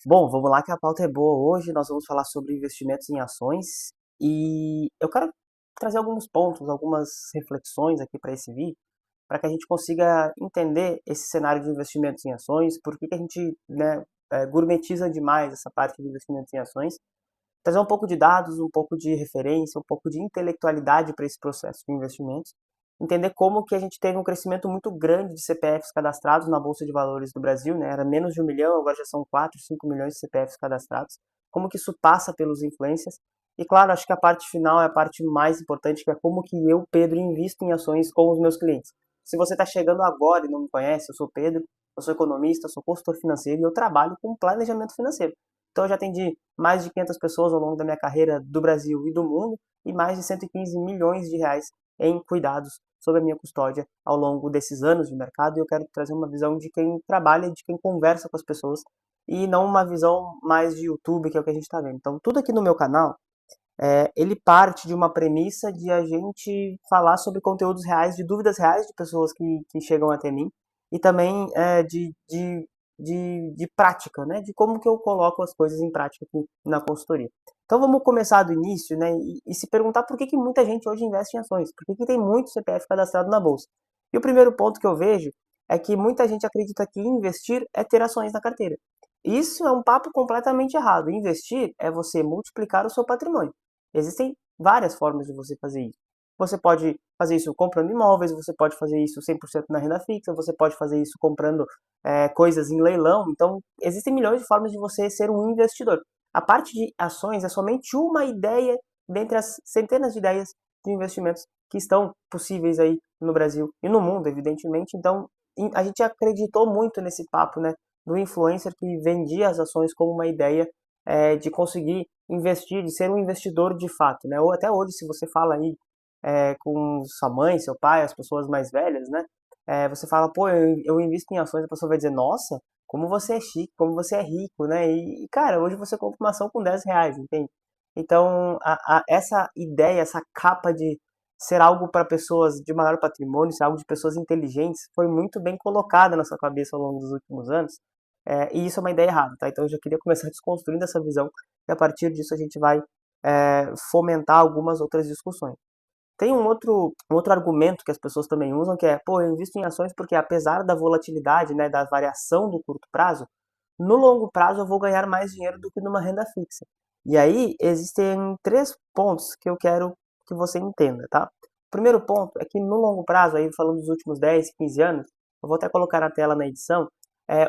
Bom, vamos lá que a pauta é boa hoje. Nós vamos falar sobre investimentos em ações e eu quero trazer alguns pontos, algumas reflexões aqui para esse vídeo, para que a gente consiga entender esse cenário de investimentos em ações, por que que a gente, né, gourmetiza demais essa parte de investimentos em ações, trazer um pouco de dados, um pouco de referência, um pouco de intelectualidade para esse processo de investimentos, entender como que a gente teve um crescimento muito grande de CPFs cadastrados na Bolsa de Valores do Brasil, né? Era menos de 1 milhão, agora já são 4, 5 milhões de CPFs cadastrados. Como que isso passa pelos influencers? E claro, acho que a parte final é a parte mais importante, que é como que eu, Pedro, invisto em ações com os meus clientes. Se você está chegando agora e não me conhece, eu sou Pedro, eu sou economista, sou consultor financeiro e eu trabalho com planejamento financeiro. Então eu já atendi mais de 500 pessoas ao longo da minha carreira do Brasil e do mundo e mais de 115 milhões de reais em cuidados sob a minha custódia ao longo desses anos de mercado. E eu quero trazer uma visão de quem trabalha, de quem conversa com as pessoas e não uma visão mais de YouTube, que é o que a gente está vendo. Então tudo aqui no meu canal ele parte de uma premissa de a gente falar sobre conteúdos reais, de dúvidas reais de pessoas que chegam até mim, e também de prática, né? De como que eu coloco as coisas em prática aqui na consultoria. Então vamos começar do início, né? E se perguntar por que, que muita gente hoje investe em ações, por que, que tem muito CPF cadastrado na bolsa. E o primeiro ponto que eu vejo é que muita gente acredita que investir é ter ações na carteira. Isso é um papo completamente errado. Investir é você multiplicar o seu patrimônio. Existem várias formas de você fazer isso. Você pode fazer isso comprando imóveis, você pode fazer isso 100% na renda fixa, você pode fazer isso comprando coisas em leilão. Então, existem milhões de formas de você ser um investidor. A parte de ações é somente uma ideia dentre as centenas de ideias de investimentos que estão possíveis aí no Brasil e no mundo, evidentemente. Então, a gente acreditou muito nesse papo, né, do influencer que vendia as ações como uma ideia de conseguir investir, de ser um investidor de fato, né? Ou até hoje, se você fala aí com sua mãe, seu pai, as pessoas mais velhas, né? Você fala, pô, eu invisto em ações, a pessoa vai dizer, nossa, como você é chique, como você é rico, né? Cara, hoje você compra uma ação com 10 reais, entende? Então, essa ideia, essa capa de ser algo para pessoas de maior patrimônio, ser algo de pessoas inteligentes, foi muito bem colocada na sua cabeça ao longo dos últimos anos. E isso é uma ideia errada, tá? Então eu já queria começar desconstruindo essa visão e a partir disso a gente vai fomentar algumas outras discussões. Tem um outro argumento que as pessoas também usam, que é, pô, eu invisto em ações porque apesar da volatilidade, né, da variação do curto prazo, no longo prazo eu vou ganhar mais dinheiro do que numa renda fixa. E aí existem três pontos que eu quero que você entenda, tá? O primeiro ponto é que no longo prazo, aí falando dos últimos 10, 15 anos, eu vou até colocar na tela na edição,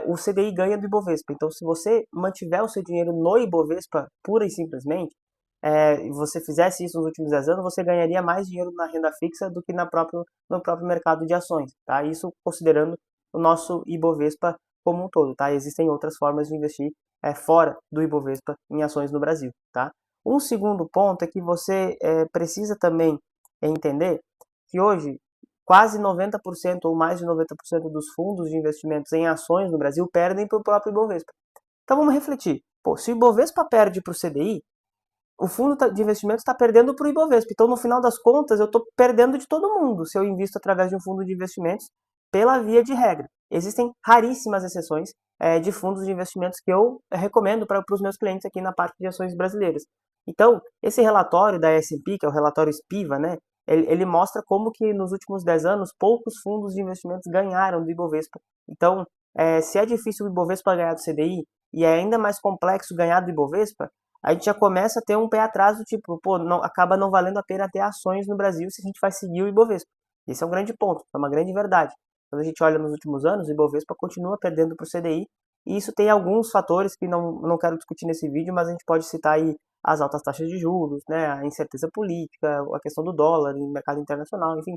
o CDI ganha do Ibovespa. Então, se você mantiver o seu dinheiro no Ibovespa pura e simplesmente, e você fizesse isso nos últimos 10 anos, você ganharia mais dinheiro na renda fixa do que no próprio mercado de ações, tá? Isso considerando o nosso Ibovespa como um todo, tá? Existem outras formas de investir fora do Ibovespa em ações no Brasil, tá? Um segundo ponto é que você precisa também entender que hoje quase 90% ou mais de 90% dos fundos de investimentos em ações no Brasil perdem para o próprio Ibovespa. Então vamos refletir. Pô, se o Ibovespa perde para o CDI, o fundo de investimentos está perdendo para o Ibovespa. Então, no final das contas, eu estou perdendo de todo mundo se eu invisto através de um fundo de investimentos pela via de regra. Existem raríssimas exceções de fundos de investimentos que eu recomendo para os meus clientes aqui na parte de ações brasileiras. Então, esse relatório da S&P, que é o relatório SPIVA, né, ele mostra como que nos últimos 10 anos poucos fundos de investimentos ganharam do Ibovespa. Então, se é difícil o Ibovespa ganhar do CDI e é ainda mais complexo ganhar do Ibovespa, a gente já começa a ter um pé atrás do tipo, pô, não, acaba não valendo a pena ter ações no Brasil se a gente vai seguir o Ibovespa. Esse é um grande ponto, é uma grande verdade. Quando a gente olha nos últimos anos, o Ibovespa continua perdendo para o CDI, e isso tem alguns fatores que não quero discutir nesse vídeo, mas a gente pode citar aí as altas taxas de juros, né, a incerteza política, a questão do dólar no mercado internacional, enfim,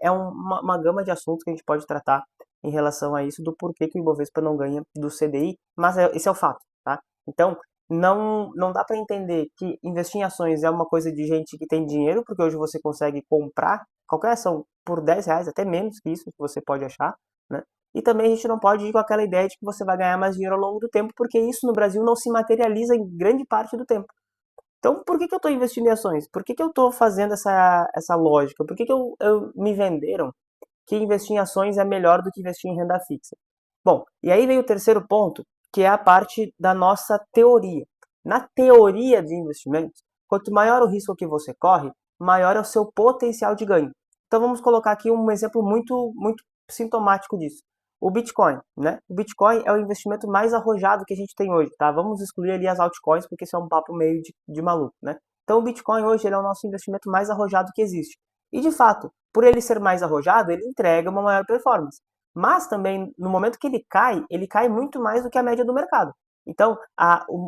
uma gama de assuntos que a gente pode tratar em relação a isso, do porquê que o Ibovespa não ganha do CDI, mas esse é o fato, tá? Então, não dá para entender que investir em ações é uma coisa de gente que tem dinheiro, porque hoje você consegue comprar qualquer ação por 10 reais, até menos que isso que você pode achar, né? E também a gente não pode ir com aquela ideia de que você vai ganhar mais dinheiro ao longo do tempo, porque isso no Brasil não se materializa em grande parte do tempo. Então, por que, que eu estou investindo em ações? Por que, que eu estou fazendo essa lógica? Por que, que me venderam que investir em ações é melhor do que investir em renda fixa? Bom, e aí vem o terceiro ponto, que é a parte da nossa teoria. Na teoria de investimentos, quanto maior o risco que você corre, maior é o seu potencial de ganho. Então vamos colocar aqui um exemplo muito sintomático disso. O Bitcoin, né? O Bitcoin é o investimento mais arrojado que a gente tem hoje, tá? Vamos excluir ali as altcoins, porque isso é um papo meio de maluco, né? Então o Bitcoin hoje ele é o nosso investimento mais arrojado que existe. E de fato, por ele ser mais arrojado, ele entrega uma maior performance. Mas também, no momento que ele cai muito mais do que a média do mercado. Então,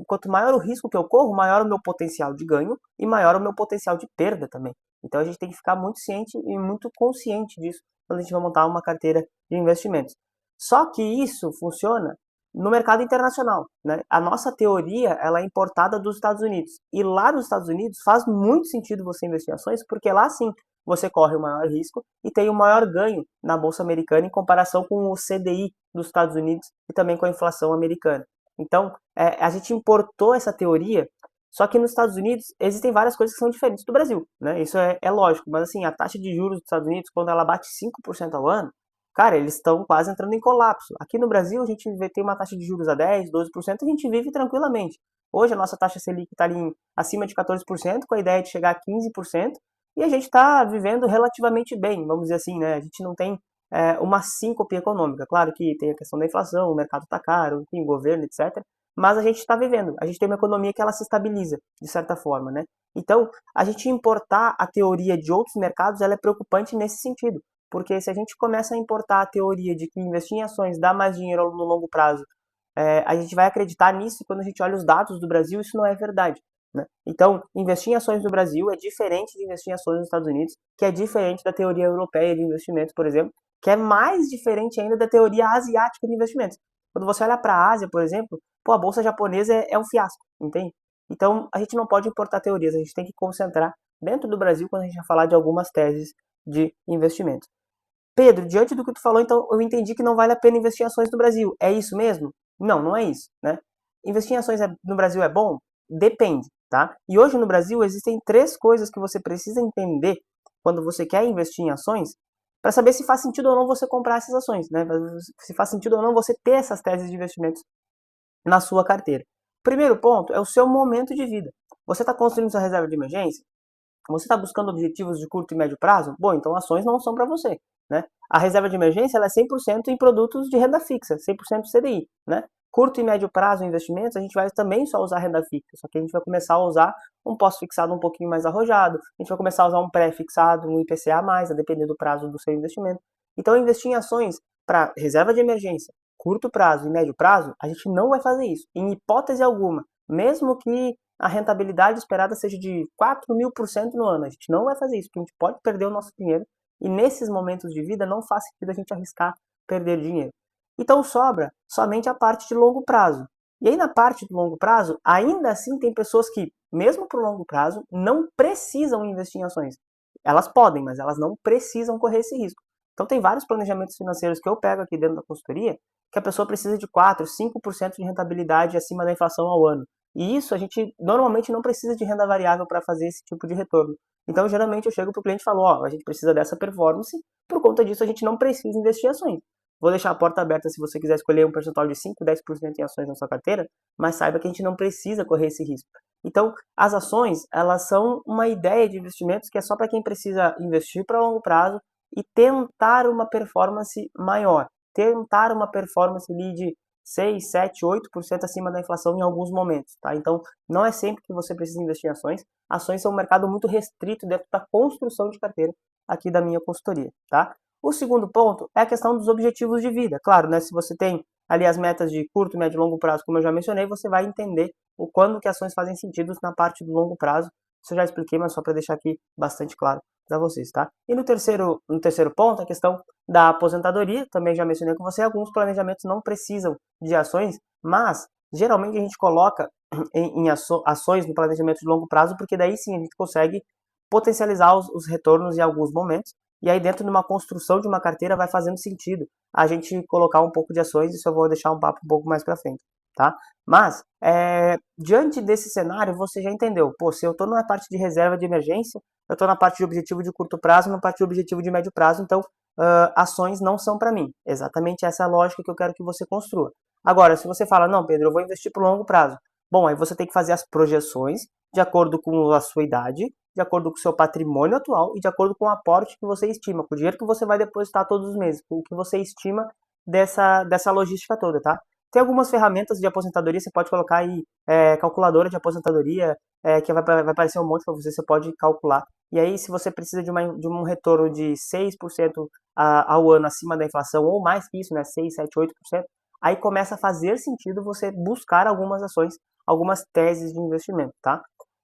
quanto maior o risco que eu corro, maior o meu potencial de ganho e maior o meu potencial de perda também. Então, a gente tem que ficar muito ciente e muito consciente disso quando a gente vai montar uma carteira de investimentos. Só que isso funciona no mercado internacional, né? A nossa teoria ela é importada dos Estados Unidos. E lá nos Estados Unidos faz muito sentido você investir em ações, porque lá sim você corre o maior risco e tem o maior ganho na Bolsa Americana em comparação com o CDI dos Estados Unidos e também com a inflação americana. Então, a gente importou essa teoria, só que nos Estados Unidos existem várias coisas que são diferentes do Brasil, né? Isso é lógico, mas assim, a taxa de juros dos Estados Unidos, quando ela bate 5% ao ano, cara, eles estão quase entrando em colapso. Aqui no Brasil, a gente tem uma taxa de juros a 10, 12%, a gente vive tranquilamente. Hoje a nossa taxa Selic está ali acima de 14%, com a ideia de chegar a 15%, e a gente está vivendo relativamente bem, vamos dizer assim, né? A gente não tem uma síncope econômica. Claro que tem a questão da inflação, o mercado está caro, enfim, o governo, etc. Mas a gente está vivendo, a gente tem uma economia que ela se estabiliza, de certa forma, né? Então, a gente importar a teoria de outros mercados, ela é preocupante nesse sentido. Porque se a gente começa a importar a teoria de que investir em ações dá mais dinheiro no longo prazo, a gente vai acreditar nisso e quando a gente olha os dados do Brasil, isso não é verdade. Né? Então, investir em ações no Brasil é diferente de investir em ações nos Estados Unidos, que é diferente da teoria europeia de investimentos, por exemplo, que é mais diferente ainda da teoria asiática de investimentos. Quando você olha para a Ásia, por exemplo, pô, a bolsa japonesa é um fiasco, entende? Então, a gente não pode importar teorias, a gente tem que concentrar dentro do Brasil quando a gente vai falar de algumas teses de investimentos. Pedro, diante do que tu falou, então eu entendi que não vale a pena investir em ações no Brasil. É isso mesmo? Não, não é isso, né? Investir em ações no Brasil é bom? Depende, tá? E hoje no Brasil existem três coisas que você precisa entender quando você quer investir em ações para saber se faz sentido ou não você comprar essas ações, né? Se faz sentido ou não você ter essas teses de investimentos na sua carteira. Primeiro ponto é o seu momento de vida. Você está construindo sua reserva de emergência? Você está buscando objetivos de curto e médio prazo? Bom, então ações não são para você. Né? A reserva de emergência ela é 100% em produtos de renda fixa, 100% CDI. Né? Curto e médio prazo investimentos, a gente vai também só usar renda fixa, só que a gente vai começar a usar um pós-fixado um pouquinho mais arrojado, a gente vai começar a usar um pré-fixado, um IPCA+, a depender do prazo do seu investimento. Então, investir em ações para reserva de emergência, curto prazo e médio prazo, a gente não vai fazer isso, em hipótese alguma, mesmo que a rentabilidade esperada seja de 4.000% no ano. A gente não vai fazer isso, porque a gente pode perder o nosso dinheiro e nesses momentos de vida não faz sentido a gente arriscar perder dinheiro. Então sobra somente a parte de longo prazo. E aí na parte do longo prazo, ainda assim tem pessoas que, mesmo para o longo prazo, não precisam investir em ações. Elas podem, mas elas não precisam correr esse risco. Então tem vários planejamentos financeiros que eu pego aqui dentro da consultoria que a pessoa precisa de 4, 5% de rentabilidade acima da inflação ao ano. E isso a gente normalmente não precisa de renda variável para fazer esse tipo de retorno. Então, geralmente eu chego para o cliente e falo, ó, a gente precisa dessa performance, por conta disso a gente não precisa investir em ações. Vou deixar a porta aberta se você quiser escolher um percentual de 5, 10% em ações na sua carteira, mas saiba que a gente não precisa correr esse risco. Então, as ações, elas são uma ideia de investimentos que é só para quem precisa investir para longo prazo e tentar uma performance maior. Tentar uma performance ali de 6, 7, 8% acima da inflação em alguns momentos, tá? Então, não é sempre que você precisa investir em ações. Ações são um mercado muito restrito dentro da construção de carteira aqui da minha consultoria, tá? O segundo ponto é a questão dos objetivos de vida. Claro, né, se você tem ali as metas de curto, médio e longo prazo, como eu já mencionei, você vai entender o quando que ações fazem sentido na parte do longo prazo. Isso eu já expliquei, mas só para deixar aqui bastante claro para vocês, tá? E no terceiro ponto, a questão da aposentadoria, também já mencionei com você, alguns planejamentos não precisam de ações, mas geralmente a gente coloca em ações no planejamento de longo prazo, porque daí sim a gente consegue potencializar os retornos em alguns momentos, e aí dentro de uma construção de uma carteira vai fazendo sentido a gente colocar um pouco de ações, isso eu vou deixar um papo um pouco mais para frente, tá? Mas, diante desse cenário, você já entendeu, pô, se eu estou numa parte de reserva de emergência, eu estou na parte de objetivo de curto prazo, na parte de objetivo de médio prazo, então ações não são para mim. Exatamente essa é a lógica que eu quero que você construa. Agora, se você fala, não, Pedro, eu vou investir por longo prazo. Bom, aí você tem que fazer as projeções de acordo com a sua idade, de acordo com o seu patrimônio atual e de acordo com o aporte que você estima, com o dinheiro que você vai depositar todos os meses, com o que você estima dessa logística toda, tá? Tem algumas ferramentas de aposentadoria, você pode colocar aí calculadora de aposentadoria, que vai aparecer um monte para você, você pode calcular. E aí, se você precisa de um retorno de 6% ao ano acima da inflação, ou mais que isso, né, 6, 7, 8%, aí começa a fazer sentido você buscar algumas ações, algumas teses de investimento, tá?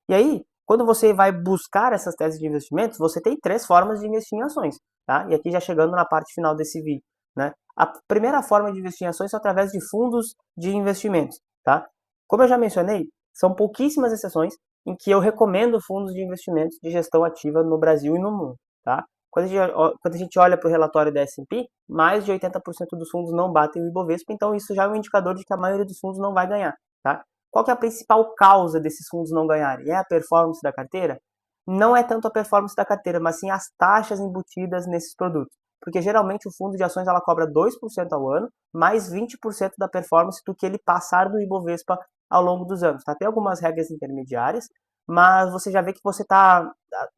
E aí, quando você vai buscar essas teses de investimentos, você tem três formas de investir em ações, tá? E aqui já chegando na parte final desse vídeo, né? A primeira forma de investir em ações é através de fundos de investimentos, tá? Como eu já mencionei, são pouquíssimas exceções em que eu recomendo fundos de investimentos de gestão ativa no Brasil e no mundo, tá? Quando a gente olha para o relatório da S&P, mais de 80% dos fundos não batem o Ibovespa, então isso já é um indicador de que a maioria dos fundos não vai ganhar, tá? Qual que é a principal causa desses fundos não ganharem? É a performance da carteira? Não é tanto a performance da carteira, mas sim as taxas embutidas nesses produtos. Porque geralmente o fundo de ações ela cobra 2% ao ano, mais 20% da performance do que ele passar do Ibovespa ao longo dos anos. Tá? Tem algumas regras intermediárias, mas você já vê que você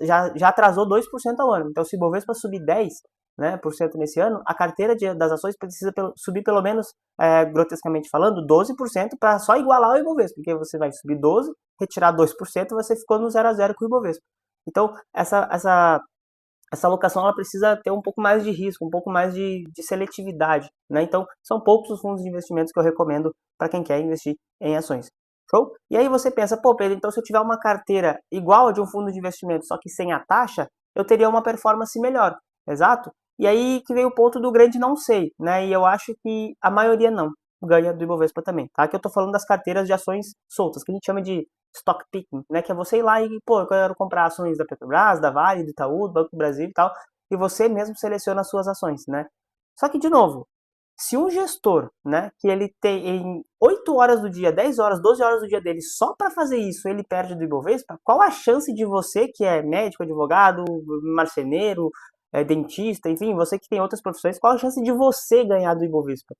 já atrasou 2% ao ano. Então, se o Ibovespa subir 10%, né, por cento nesse ano, a carteira das ações precisa subir pelo menos, grotescamente falando, 12% para só igualar o Ibovespa, porque você vai subir 12%, retirar 2% e você ficou no 0 a 0 com o Ibovespa. Então, essa alocação ela precisa ter um pouco mais de risco, um pouco mais de seletividade, né? Então, são poucos os fundos de investimentos que eu recomendo para quem quer investir em ações. Show? E aí você pensa, pô, Pedro, então se eu tiver uma carteira igual a de um fundo de investimento, só que sem a taxa, eu teria uma performance melhor. Exato? E aí que veio o ponto do grande não sei, né? E eu acho que a maioria não ganha do Ibovespa também, tá? Que eu tô falando das carteiras de ações soltas, que a gente chama de stock picking, né? Que é você ir lá e, pô, eu quero comprar ações da Petrobras, da Vale, do Itaú, do Banco do Brasil e tal, e você mesmo seleciona as suas ações, né? Só que, de novo, se um gestor, né, que ele tem em 8 horas do dia, 10 horas, 12 horas do dia dele, só para fazer isso ele perde do Ibovespa, qual a chance de você, que é médico, advogado, marceneiro, dentista, enfim, você que tem outras profissões, qual a chance de você ganhar do Ibovespa?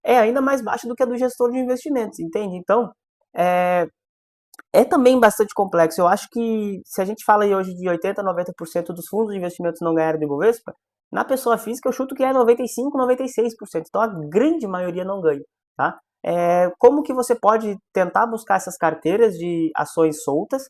É ainda mais baixa do que a do gestor de investimentos, entende? Então, é, é também bastante complexo. Eu acho que se a gente fala aí hoje de 80, 90% dos fundos de investimentos não ganharam do Ibovespa, na pessoa física eu chuto que é 95, 96%. Então a grande maioria não ganha, tá? Como que você pode tentar buscar essas carteiras de ações soltas,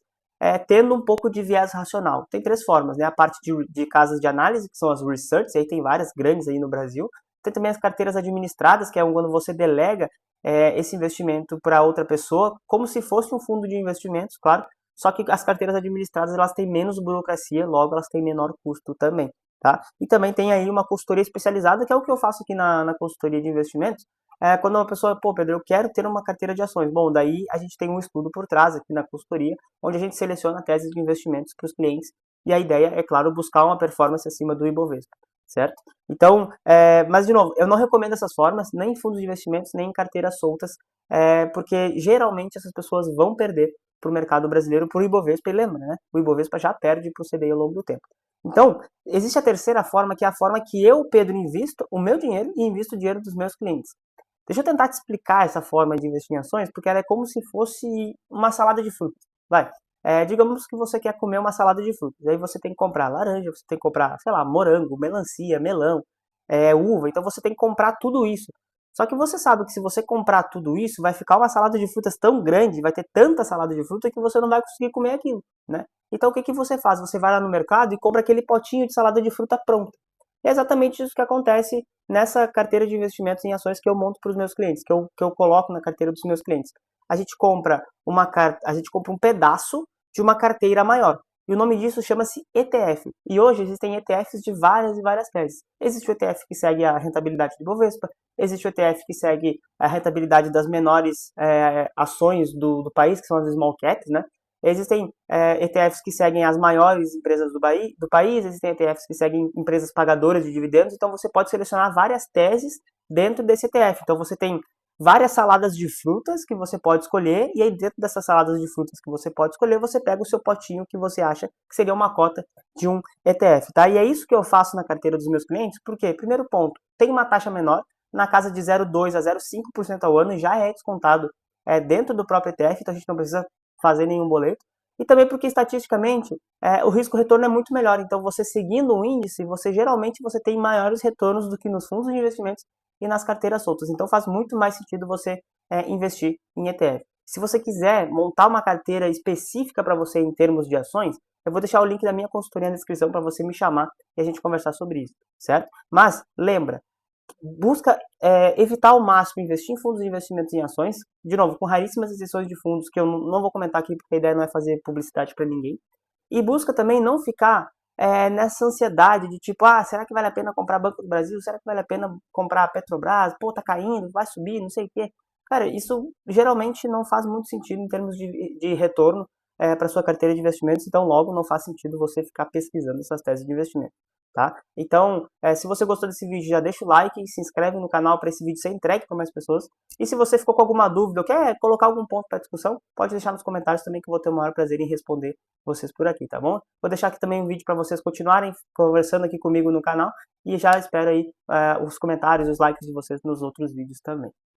tendo um pouco de viés racional? Tem três formas, né? A parte de casas de análise, que são as research, aí tem várias grandes aí no Brasil. Tem também as carteiras administradas, que é quando você delega esse investimento para outra pessoa, como se fosse um fundo de investimentos, claro, só que as carteiras administradas elas têm menos burocracia, logo elas têm menor custo também, tá? E também tem aí uma consultoria especializada, que é o que eu faço aqui na consultoria de investimentos, quando uma pessoa, pô, Pedro, eu quero ter uma carteira de ações. Bom, daí a gente tem um estudo por trás aqui na consultoria, onde a gente seleciona teses de investimentos para os clientes, e a ideia é, claro, buscar uma performance acima do Ibovespa, certo? Então, mas de novo, eu não recomendo essas formas, nem em fundos de investimentos, nem em carteiras soltas, porque geralmente essas pessoas vão perder para o mercado brasileiro por Ibovespa, e lembra, né? O Ibovespa já perde para o CDI ao longo do tempo. Então, existe a terceira forma, que é a forma que eu, Pedro, invisto o meu dinheiro e invisto o dinheiro dos meus clientes. Deixa eu tentar te explicar essa forma de investir em ações, porque ela é como se fosse uma salada de frutas. Vai, digamos que você quer comer uma salada de frutas, aí você tem que comprar laranja, você tem que comprar, sei lá, morango, melancia, melão, uva, então você tem que comprar tudo isso. Só que você sabe que se você comprar tudo isso, vai ficar uma salada de frutas tão grande, vai ter tanta salada de fruta que você não vai conseguir comer aquilo, né? Então o que que você faz? Você vai lá no mercado e compra aquele potinho de salada de fruta pronta. É exatamente isso que acontece nessa carteira de investimentos em ações que eu monto para os meus clientes, que eu coloco na carteira dos meus clientes. A gente compra um pedaço de uma carteira maior. E o nome disso chama-se ETF. E hoje existem ETFs de várias e várias teses. Existe o ETF que segue a rentabilidade do Bovespa, existe o ETF que segue a rentabilidade das menores ações do país, que são as small caps, né? Existem ETFs que seguem as maiores empresas do país, existem ETFs que seguem empresas pagadoras de dividendos, então você pode selecionar várias teses dentro desse ETF. Então você tem várias saladas de frutas que você pode escolher, e aí dentro dessas saladas de frutas que você pode escolher, você pega o seu potinho que você acha que seria uma cota de um ETF, tá? E é isso que eu faço na carteira dos meus clientes, porque, primeiro ponto, tem uma taxa menor, na casa de 0,2 a 0,5% ao ano já é descontado dentro do próprio ETF, então a gente não precisa fazer nenhum boleto. E também porque estatisticamente o risco-retorno é muito melhor. Então você seguindo o índice, você geralmente você tem maiores retornos do que nos fundos de investimentos e nas carteiras soltas. Então faz muito mais sentido você investir em ETF. Se você quiser montar uma carteira específica para você em termos de ações, eu vou deixar o link da minha consultoria na descrição para você me chamar e a gente conversar sobre isso, certo? Mas lembra, busca evitar ao máximo investir em fundos de investimentos em ações, de novo, com raríssimas exceções de fundos que eu não vou comentar aqui porque a ideia não é fazer publicidade para ninguém. E busca também não ficar nessa ansiedade de tipo, será que vale a pena comprar Banco do Brasil? Será que vale a pena comprar Petrobras? Pô, tá caindo, vai subir, não sei o quê. Cara, isso geralmente não faz muito sentido em termos de retorno para sua carteira de investimentos, então logo não faz sentido você ficar pesquisando essas teses de investimento. Tá? Então, se você gostou desse vídeo, já deixa o like e se inscreve no canal para esse vídeo ser entregue para mais pessoas. E se você ficou com alguma dúvida ou quer colocar algum ponto para discussão, pode deixar nos comentários também que eu vou ter o maior prazer em responder vocês por aqui, tá bom? Vou deixar aqui também um vídeo para vocês continuarem conversando aqui comigo no canal e já espero aí os comentários, os likes de vocês nos outros vídeos também.